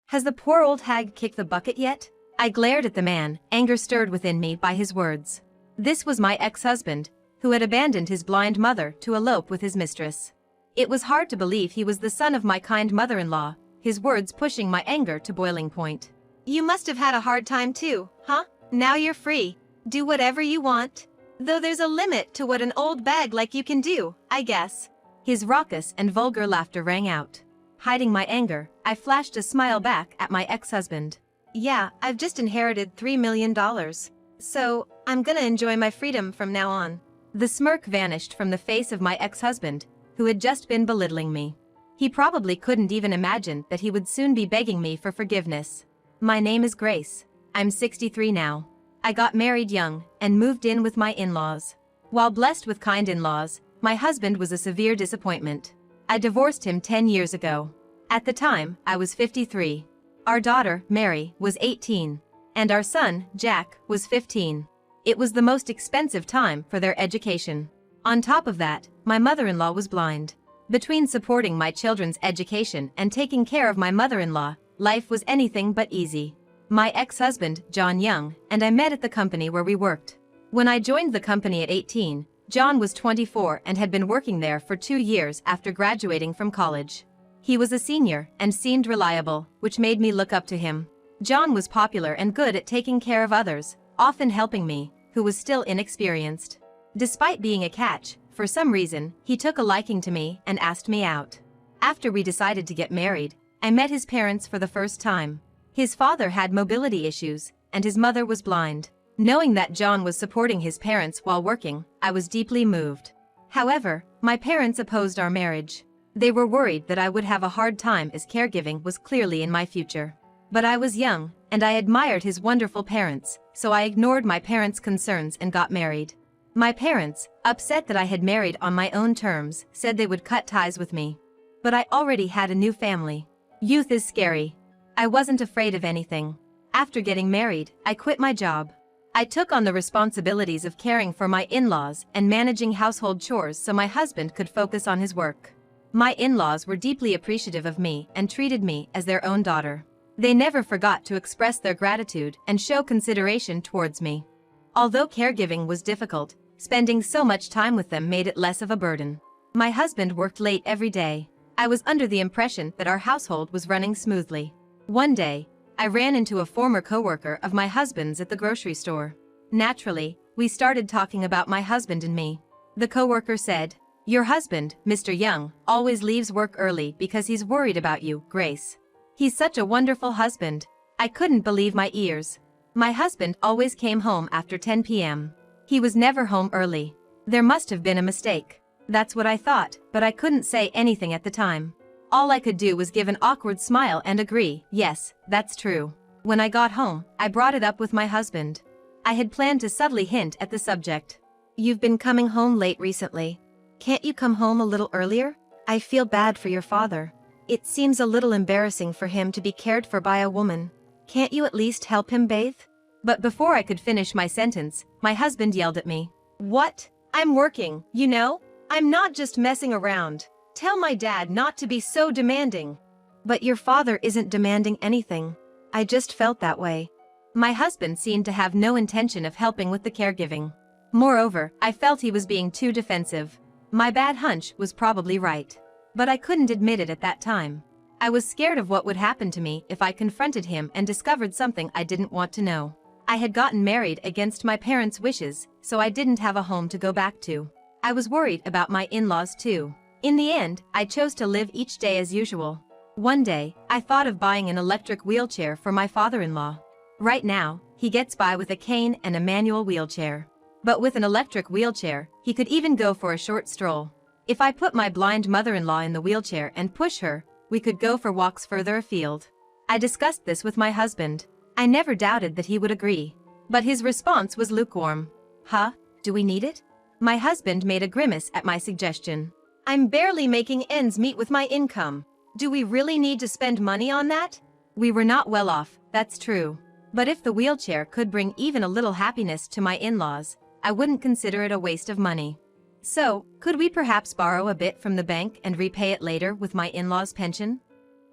Has the poor old hag kicked the bucket yet? I glared at the man, anger stirred within me by his words. This was my ex-husband, who had abandoned his blind mother to elope with his mistress. It was hard to believe he was the son of my kind mother-in-law, his words pushing my anger to boiling point. You must have had a hard time too, huh? Now you're free. Do whatever you want. Though there's a limit to what an old bag like you can do, I guess. His raucous and vulgar laughter rang out. Hiding my anger, I flashed a smile back at my ex-husband. Yeah, I've just inherited $3 million. So, I'm gonna enjoy my freedom from now on. The smirk vanished from the face of my ex-husband, who had just been belittling me. He probably couldn't even imagine that he would soon be begging me for forgiveness. My name is Grace. I'm 63 now. I got married young and moved in with my in-laws. While blessed with kind in-laws, my husband was a severe disappointment. I divorced him 10 years ago. At the time, I was 53. Our daughter, Mary, was 18. And our son, Jack, was 15. It was the most expensive time for their education. On top of that, my mother-in-law was blind. Between supporting my children's education and taking care of my mother-in-law, life was anything but easy. My ex-husband, John Young, and I met at the company where we worked. When I joined the company at 18, John was 24 and had been working there for 2 years after graduating from college. He was a senior and seemed reliable, which made me look up to him. John was popular and good at taking care of others, often helping me, who was still inexperienced. Despite being a catch, for some reason, he took a liking to me and asked me out. After we decided to get married, I met his parents for the first time. His father had mobility issues, and his mother was blind. Knowing that John was supporting his parents while working, I was deeply moved. However, my parents opposed our marriage. They were worried that I would have a hard time as caregiving was clearly in my future. But I was young, and I admired his wonderful parents, so I ignored my parents' concerns and got married. My parents, upset that I had married on my own terms, said they would cut ties with me. But I already had a new family. Youth is scary. I wasn't afraid of anything. After getting married, I quit my job. I took on the responsibilities of caring for my in-laws and managing household chores so my husband could focus on his work. My in-laws were deeply appreciative of me and treated me as their own daughter. They never forgot to express their gratitude and show consideration towards me. Although caregiving was difficult, spending so much time with them made it less of a burden. My husband worked late every day. I was under the impression that our household was running smoothly. One day, I ran into a former coworker of my husband's at the grocery store. Naturally, we started talking about my husband and me. The coworker said, "Your husband, Mr. Young, always leaves work early because he's worried about you, Grace. He's such a wonderful husband." I couldn't believe my ears. My husband always came home after 10 p.m. He was never home early. There must have been a mistake. That's what I thought, but I couldn't say anything at the time. All I could do was give an awkward smile and agree, yes, that's true. When I got home, I brought it up with my husband. I had planned to subtly hint at the subject. "You've been coming home late recently. Can't you come home a little earlier? I feel bad for your father. It seems a little embarrassing for him to be cared for by a woman. Can't you at least help him bathe?" But before I could finish my sentence, my husband yelled at me. "What? I'm working, you know? I'm not just messing around. Tell my dad not to be so demanding." "But your father isn't demanding anything. I just felt that way." My husband seemed to have no intention of helping with the caregiving. Moreover, I felt he was being too defensive. My bad hunch was probably right. But I couldn't admit it at that time. I was scared of what would happen to me if I confronted him and discovered something I didn't want to know. I had gotten married against my parents' wishes, so I didn't have a home to go back to. I was worried about my in-laws too. In the end, I chose to live each day as usual. One day, I thought of buying an electric wheelchair for my father-in-law. Right now, he gets by with a cane and a manual wheelchair. But with an electric wheelchair, he could even go for a short stroll. If I put my blind mother-in-law in the wheelchair and push her, we could go for walks further afield. I discussed this with my husband. I never doubted that he would agree. But his response was lukewarm. "Huh? Do we need it?" My husband made a grimace at my suggestion. "I'm barely making ends meet with my income. Do we really need to spend money on that?" We were not well off, that's true. But if the wheelchair could bring even a little happiness to my in-laws, I wouldn't consider it a waste of money. So, could we perhaps borrow a bit from the bank and repay it later with my in-laws' pension?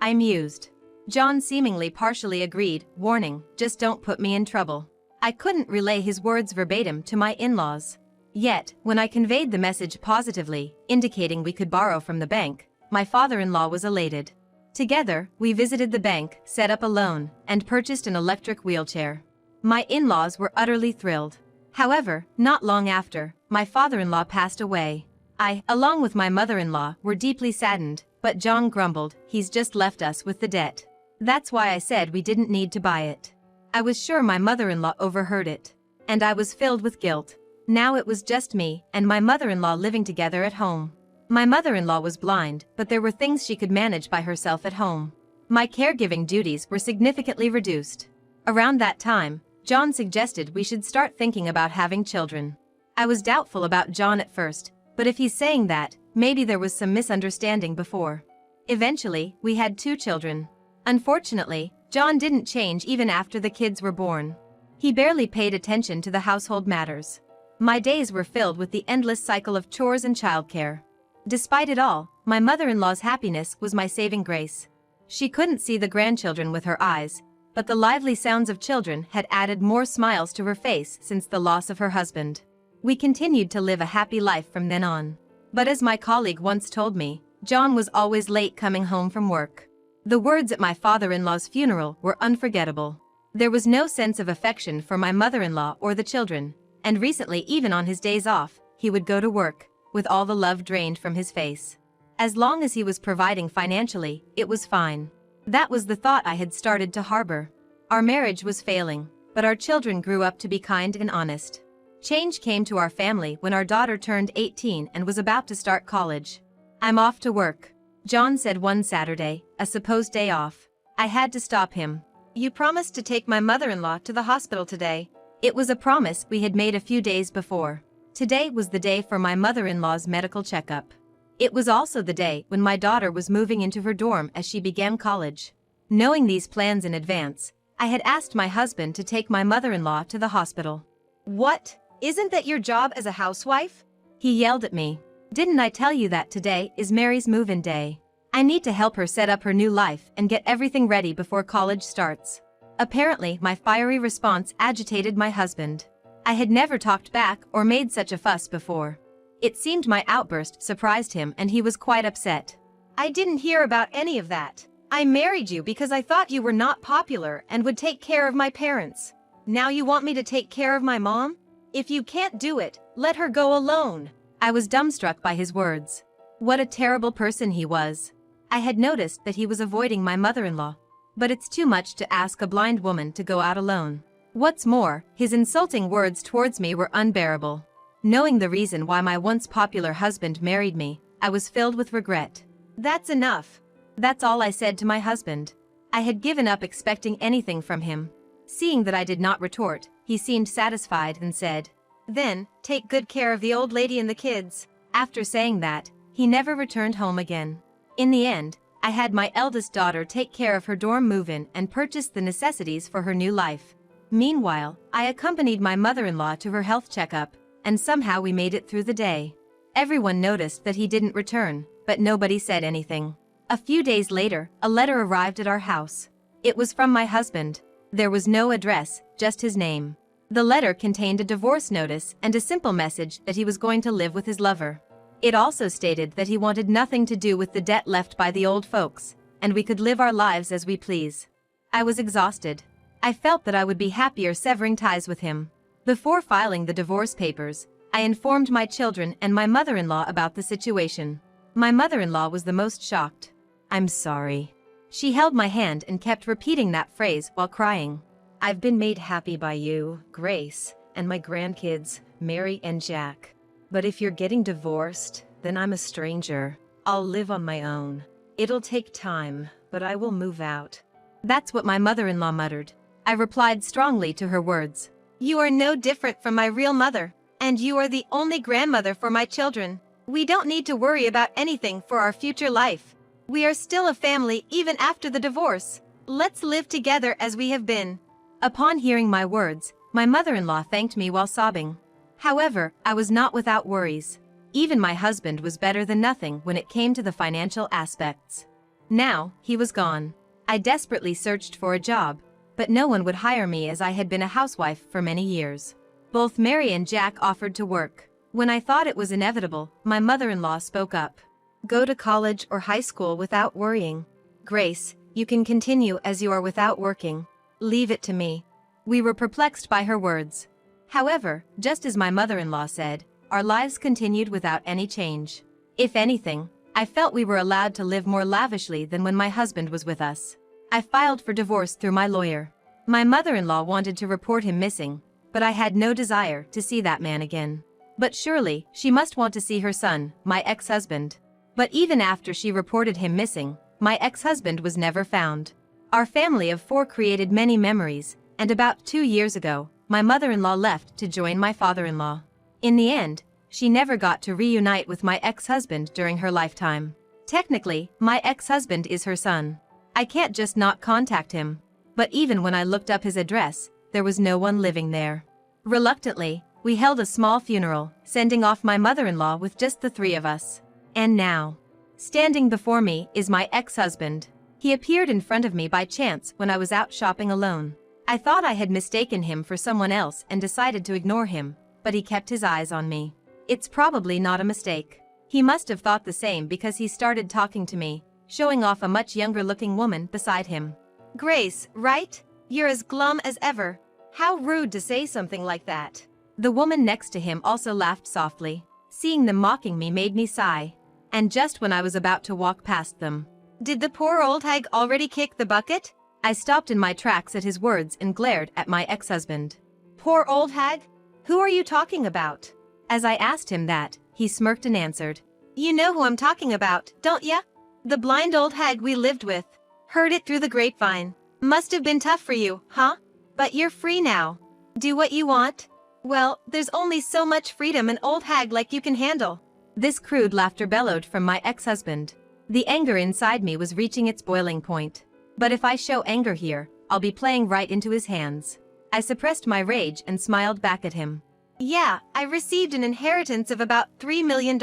I mused. John seemingly partially agreed, warning, "Just don't put me in trouble." I couldn't relay his words verbatim to my in-laws. Yet, when I conveyed the message positively, indicating we could borrow from the bank, my father-in-law was elated. Together, we visited the bank, set up a loan, and purchased an electric wheelchair. My in-laws were utterly thrilled. However, not long after, my father-in-law passed away. I, along with my mother-in-law, were deeply saddened, but John grumbled, "He's just left us with the debt. That's why I said we didn't need to buy it." I was sure my mother-in-law overheard it. And I was filled with guilt. Now it was just me and my mother-in-law living together at home. My mother-in-law was blind, but there were things she could manage by herself at home. My caregiving duties were significantly reduced. Around that time, John suggested we should start thinking about having children. I was doubtful about John at first, but if he's saying that, maybe there was some misunderstanding before. Eventually, we had 2 children. Unfortunately, John didn't change even after the kids were born. He barely paid attention to the household matters. My days were filled with the endless cycle of chores and childcare. Despite it all, my mother-in-law's happiness was my saving grace. She couldn't see the grandchildren with her eyes, but the lively sounds of children had added more smiles to her face since the loss of her husband. We continued to live a happy life from then on. But as my colleague once told me, John was always late coming home from work. The words at my father-in-law's funeral were unforgettable. There was no sense of affection for my mother-in-law or the children, and recently, even on his days off, he would go to work, with all the love drained from his face. As long as he was providing financially, it was fine. That was the thought I had started to harbor. Our marriage was failing, but our children grew up to be kind and honest. Change came to our family when our daughter turned 18 and was about to start college. "I'm off to work," John said one Saturday, a supposed day off. I had to stop him. "You promised to take my mother-in-law to the hospital today." It was a promise we had made a few days before. Today was the day for my mother-in-law's medical checkup. It was also the day when my daughter was moving into her dorm as she began college. Knowing these plans in advance, I had asked my husband to take my mother-in-law to the hospital. "What? Isn't that your job as a housewife?" he yelled at me. "Didn't I tell you that today is Mary's move-in day? I need to help her set up her new life and get everything ready before college starts." Apparently, my fiery response agitated my husband. I had never talked back or made such a fuss before. It seemed my outburst surprised him and he was quite upset. "I didn't hear about any of that. I married you because I thought you were not popular and would take care of my parents. Now you want me to take care of my mom? If you can't do it, let her go alone." I was dumbstruck by his words. What a terrible person he was. I had noticed that he was avoiding my mother-in-law. But it's too much to ask a blind woman to go out alone. What's more, his insulting words towards me were unbearable. Knowing the reason why my once popular husband married me, I was filled with regret. "That's enough." That's all I said to my husband. I had given up expecting anything from him. Seeing that I did not retort, he seemed satisfied and said, "Then, take good care of the old lady and the kids." After saying that, he never returned home again. In the end, I had my eldest daughter take care of her dorm move-in and purchase the necessities for her new life. Meanwhile, I accompanied my mother-in-law to her health checkup, and somehow we made it through the day. Everyone noticed that he didn't return, but nobody said anything. A few days later, a letter arrived at our house. It was from my husband. There was no address, just his name. The letter contained a divorce notice and a simple message that he was going to live with his lover. It also stated that he wanted nothing to do with the debt left by the old folks, and we could live our lives as we please. I was exhausted. I felt that I would be happier severing ties with him. Before filing the divorce papers, I informed my children and my mother-in-law about the situation. My mother-in-law was the most shocked. "I'm sorry." She held my hand and kept repeating that phrase while crying. "I've been made happy by you, Grace, and my grandkids, Mary and Jack. But if you're getting divorced, then I'm a stranger. I'll live on my own. It'll take time, but I will move out." That's what my mother-in-law muttered. I replied strongly to her words. "You are no different from my real mother, and you are the only grandmother for my children. We don't need to worry about anything for our future life. We are still a family even after the divorce. Let's live together as we have been." Upon hearing my words, my mother-in-law thanked me while sobbing. However, I was not without worries. Even my husband was better than nothing when it came to the financial aspects. Now, he was gone. I desperately searched for a job, but no one would hire me as I had been a housewife for many years. Both Mary and Jack offered to work. When I thought it was inevitable, my mother-in-law spoke up. Go to college or high school without worrying. Grace, you can continue as you are without working. Leave it to me. We were perplexed by her words. However, just as my mother-in-law said, our lives continued without any change. If anything, I felt we were allowed to live more lavishly than when my husband was with us. I filed for divorce through my lawyer. My mother-in-law wanted to report him missing, but I had no desire to see that man again. But surely, she must want to see her son, my ex-husband. But even after she reported him missing, my ex-husband was never found. Our family of 4 created many memories, and about 2 years ago, my mother-in-law left to join my father-in-law. In the end, she never got to reunite with my ex-husband during her lifetime. Technically, my ex-husband is her son. I can't just not contact him. But even when I looked up his address, there was no one living there. Reluctantly, we held a small funeral, sending off my mother-in-law with just the 3 of us. And now, standing before me is my ex-husband. He appeared in front of me by chance when I was out shopping alone. I thought I had mistaken him for someone else and decided to ignore him, but he kept his eyes on me. It's probably not a mistake. He must have thought the same because he started talking to me, showing off a much younger-looking woman beside him. Grace, right? You're as glum as ever. How rude to say something like that. The woman next to him also laughed softly. Seeing them mocking me made me sigh. And just when I was about to walk past them. Did the poor old hag already kick the bucket? I stopped in my tracks at his words and glared at my ex-husband. Poor old hag? Who are you talking about? As I asked him that, he smirked and answered. You know who I'm talking about, don't ya? The blind old hag we lived with. Heard it through the grapevine. Must have been tough for you, huh? But you're free now. Do what you want? Well, there's only so much freedom an old hag like you can handle. This crude laughter bellowed from my ex-husband. The anger inside me was reaching its boiling point. But if I show anger here, I'll be playing right into his hands. I suppressed my rage and smiled back at him. Yeah, I received an inheritance of about $3 million.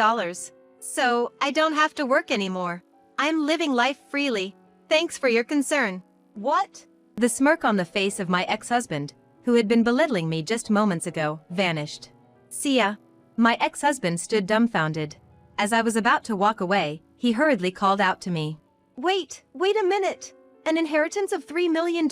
So, I don't have to work anymore. I'm living life freely. Thanks for your concern. What? The smirk on the face of my ex-husband, who had been belittling me just moments ago, vanished. See ya. My ex-husband stood dumbfounded. As I was about to walk away, he hurriedly called out to me. Wait a minute. An inheritance of $3 million?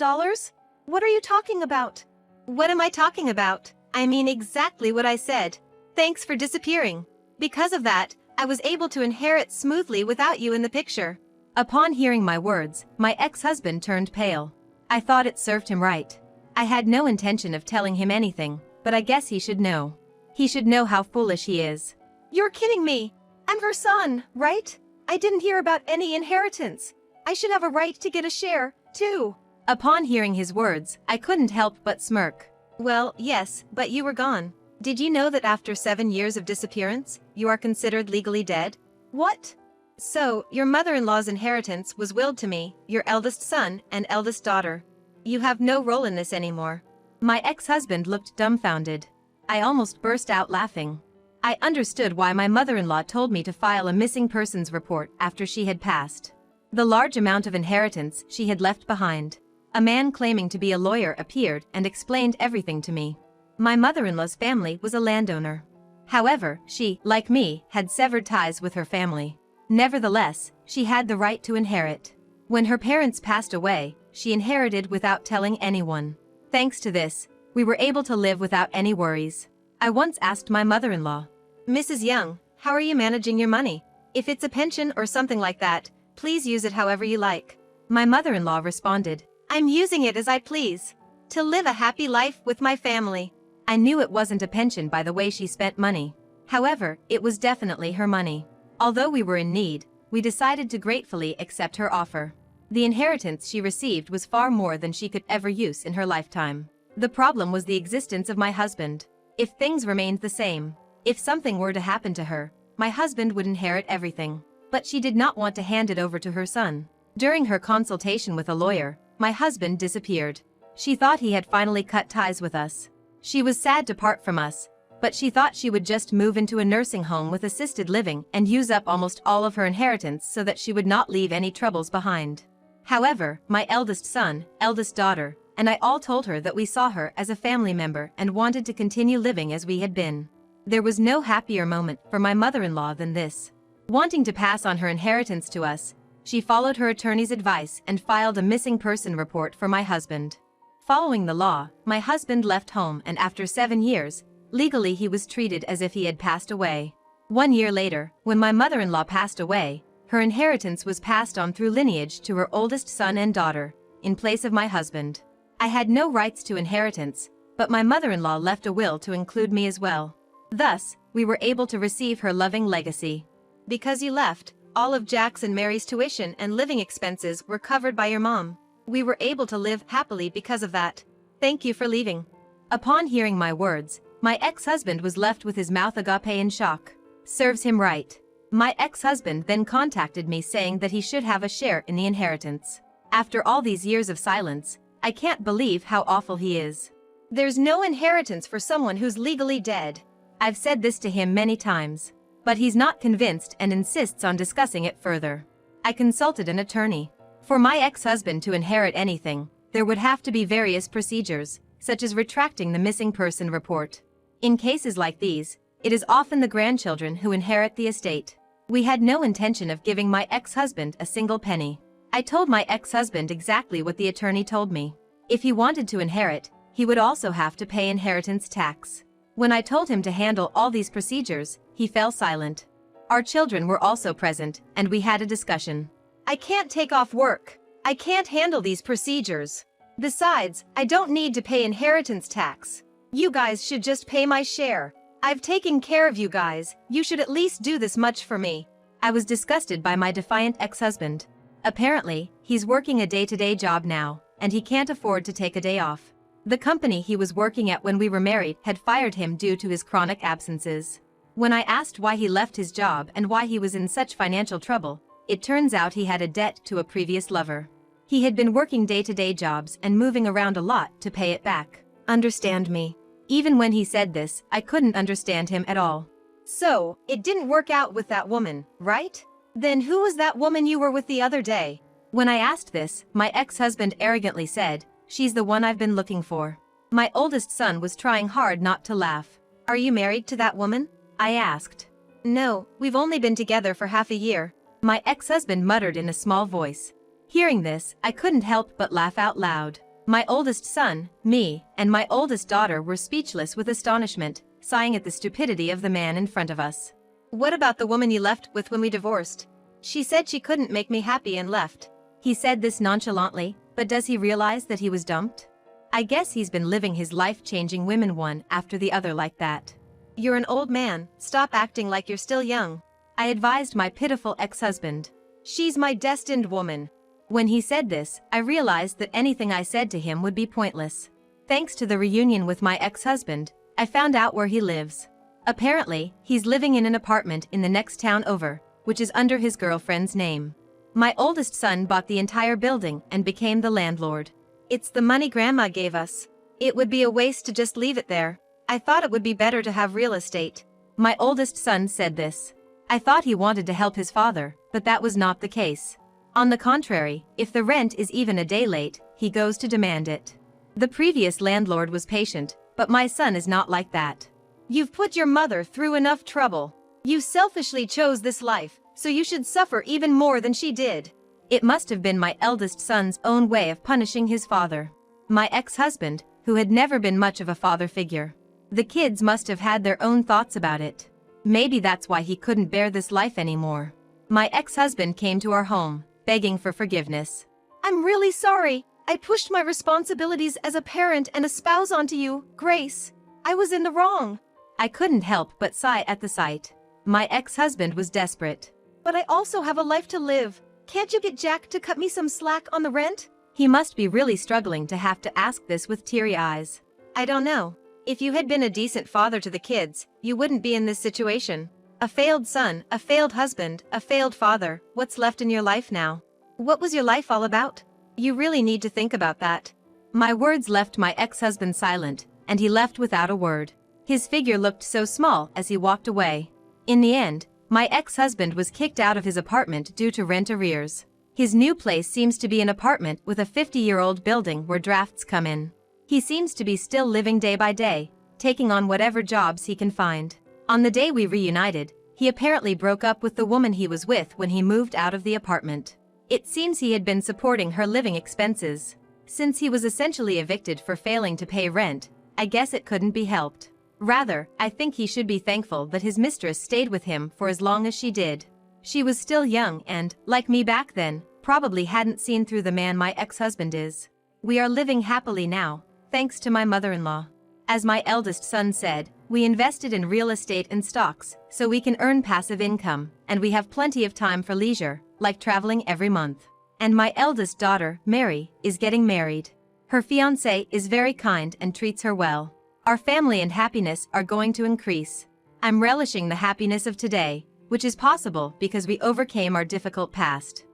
What are you talking about? What am I talking about? I mean exactly what I said. Thanks for disappearing. Because of that, I was able to inherit smoothly without you in the picture. Upon hearing my words, my ex-husband turned pale. I thought it served him right. I had no intention of telling him anything, but I guess he should know. He should know how foolish he is. You're kidding me. I'm her son, right? I didn't hear about any inheritance. I should have a right to get a share, too. Upon hearing his words, I couldn't help but smirk. Well, yes, but you were gone. Did you know that after 7 years of disappearance, you are considered legally dead? What? So, your mother-in-law's inheritance was willed to me, your eldest son and eldest daughter. You have no role in this anymore. My ex-husband looked dumbfounded. I almost burst out laughing. I understood why my mother-in-law told me to file a missing persons report after she had passed. The large amount of inheritance she had left behind. A man claiming to be a lawyer appeared and explained everything to me. My mother-in-law's family was a landowner. However, she, like me, had severed ties with her family. Nevertheless, she had the right to inherit. When her parents passed away, she inherited without telling anyone. Thanks to this, we were able to live without any worries. I once asked my mother-in-law, Mrs. Young, how are you managing your money? If it's a pension or something like that, please use it however you like. My mother-in-law responded, I'm using it as I please. To live a happy life with my family. I knew it wasn't a pension by the way she spent money. However, it was definitely her money. Although we were in need, we decided to gratefully accept her offer. The inheritance she received was far more than she could ever use in her lifetime. The problem was the existence of my husband. If things remained the same, if something were to happen to her, my husband would inherit everything. But she did not want to hand it over to her son. During her consultation with a lawyer, my husband disappeared. She thought he had finally cut ties with us. She was sad to part from us, but she thought she would just move into a nursing home with assisted living and use up almost all of her inheritance so that she would not leave any troubles behind. However, my eldest son, eldest daughter, and I all told her that we saw her as a family member and wanted to continue living as we had been. There was no happier moment for my mother-in-law than this. Wanting to pass on her inheritance to us, she followed her attorney's advice and filed a missing person report for my husband. Following the law, my husband left home, and after 7 years, legally he was treated as if he had passed away. 1 year later, when my mother-in-law passed away, her inheritance was passed on through lineage to her oldest son and daughter, in place of my husband. I had no rights to inheritance, but my mother-in-law left a will to include me as well. Thus, we were able to receive her loving legacy. Because you left, all of Jack's and Mary's tuition and living expenses were covered by your mom. We were able to live happily because of that. Thank you for leaving. Upon hearing my words, my ex-husband was left with his mouth agape in shock. Serves him right. My ex-husband then contacted me saying that he should have a share in the inheritance. After all these years of silence, I can't believe how awful he is. There's no inheritance for someone who's legally dead. I've said this to him many times, but he's not convinced and insists on discussing it further. I consulted an attorney. For my ex-husband to inherit anything, there would have to be various procedures, such as retracting the missing person report. In cases like these, it is often the grandchildren who inherit the estate. We had no intention of giving my ex-husband a single penny. I told my ex-husband exactly what the attorney told me. If he wanted to inherit, he would also have to pay inheritance tax. When I told him to handle all these procedures, he fell silent. Our children were also present, and we had a discussion. I can't take off work. I can't handle these procedures. Besides, I don't need to pay inheritance tax. You guys should just pay my share. I've taken care of you guys. You should at least do this much for me. I was disgusted by my defiant ex-husband. Apparently, he's working a day-to-day job now, and he can't afford to take a day off. The company he was working at when we were married had fired him due to his chronic absences. When I asked why he left his job and why he was in such financial trouble, it turns out he had a debt to a previous lover. He had been working day-to-day jobs and moving around a lot to pay it back. Understand me. Even when he said this, I couldn't understand him at all. So, it didn't work out with that woman, right? Then who was that woman you were with the other day? When I asked this, my ex-husband arrogantly said, "She's the one I've been looking for." My oldest son was trying hard not to laugh. Are you married to that woman? I asked. No, we've only been together for half a year. My ex-husband muttered in a small voice. Hearing this, I couldn't help but laugh out loud. My oldest son, me, and my oldest daughter were speechless with astonishment, sighing at the stupidity of the man in front of us. What about the woman you left with when we divorced? She said she couldn't make me happy and left. He said this nonchalantly, but does he realize that he was dumped? I guess he's been living his life-changing women one after the other like that. You're an old man, stop acting like you're still young. I advised my pitiful ex-husband. She's my destined woman. When he said this, I realized that anything I said to him would be pointless. Thanks to the reunion with my ex-husband, I found out where he lives. Apparently, he's living in an apartment in the next town over, which is under his girlfriend's name. My oldest son bought the entire building and became the landlord. It's the money Grandma gave us. It would be a waste to just leave it there. I thought it would be better to have real estate. My oldest son said this. I thought he wanted to help his father, but that was not the case. On the contrary, if the rent is even a day late, he goes to demand it. The previous landlord was patient, but my son is not like that. You've put your mother through enough trouble. You selfishly chose this life, so you should suffer even more than she did. It must have been my eldest son's own way of punishing his father. My ex-husband, who had never been much of a father figure. The kids must have had their own thoughts about it. Maybe that's why he couldn't bear this life anymore. My ex-husband came to our home, begging for forgiveness. I'm really sorry. I pushed my responsibilities as a parent and a spouse onto you, Grace. I was in the wrong. I couldn't help but sigh at the sight. My ex-husband was desperate. But I also have a life to live. Can't you get Jack to cut me some slack on the rent? He must be really struggling to have to ask this with teary eyes. I don't know. If you had been a decent father to the kids, you wouldn't be in this situation. A failed son, a failed husband, a failed father, what's left in your life now? What was your life all about? You really need to think about that. My words left my ex-husband silent, and he left without a word. His figure looked so small as he walked away. In the end, my ex-husband was kicked out of his apartment due to rent arrears. His new place seems to be an apartment with a 50-year-old building where drafts come in. He seems to be still living day by day, taking on whatever jobs he can find. On the day we reunited, he apparently broke up with the woman he was with when he moved out of the apartment. It seems he had been supporting her living expenses. Since he was essentially evicted for failing to pay rent, I guess it couldn't be helped. Rather, I think he should be thankful that his mistress stayed with him for as long as she did. She was still young and, like me back then, probably hadn't seen through the man my ex-husband is. We are living happily now, thanks to my mother-in-law. As my eldest son said, we invested in real estate and stocks, so we can earn passive income, and we have plenty of time for leisure, like traveling every month. And my eldest daughter, Mary, is getting married. Her fiancé is very kind and treats her well. Our family and happiness are going to increase. I'm relishing the happiness of today, which is possible because we overcame our difficult past.